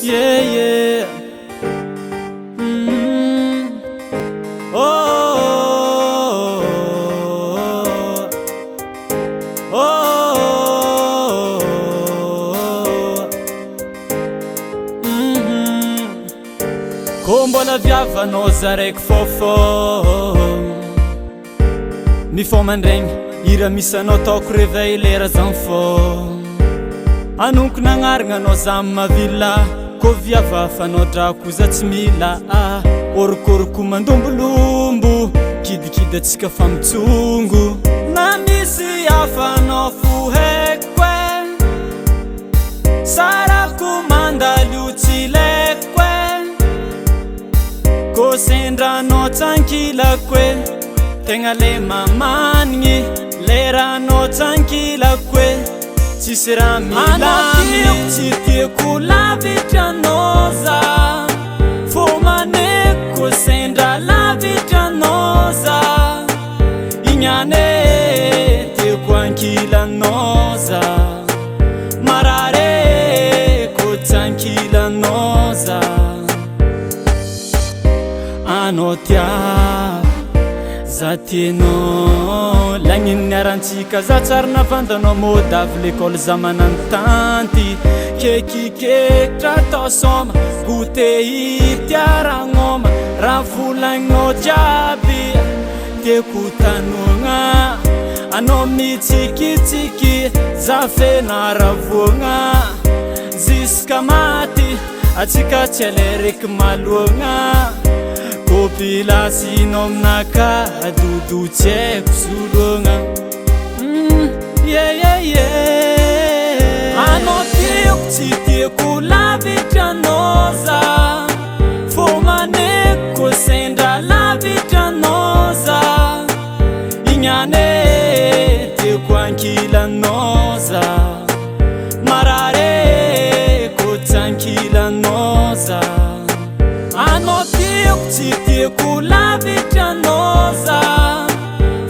Yeah, yeah. Oh, oh, oh, Kombola viavanao zaraiky fôfô mifômandregny ira misy anao taoko réveil lera zany fô anonko nagnaragna anao zamy mavila kô viavafanao drako za tsy mila ôrokoroko mandombolombo kidikidy atsika fa mitsongo na misy afanao fo haiko sarako mandalo tsy laiko kô sendranao tsankilako tegna le mamanigny leranao tsankilako tsisy raha milamy tsy tiako lavitranao za fô maneko sendra lavitranao za ignane tiako ankilanao za marare kô tsankilanao za anao tiako za tianao lagniny arantsika za tsara navandanao mody avy l'école za manano tanty kekikekitra atao sôma goûté itiaragnoma raha volagninao jiaby tiako tanogna anao mitsikitsiky za fenaravoagna ziska maty atsika tsy alereky malogna populasinao aminaka dodo tsy haiko sologna anao tiako tsy tiako lavitranao za fô maneko sendra lavitranao za ignane tiako ankilanao za marare kô tsankilanao za anao tiako tsy tiako lavitranao za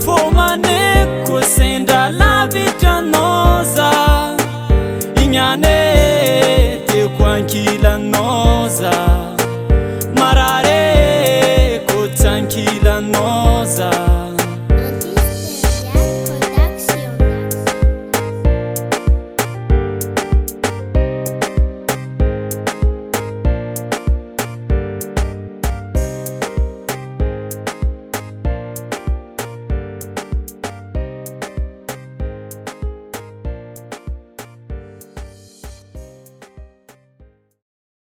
fô maneko sendra lavitranao za ignane tiako ankilanao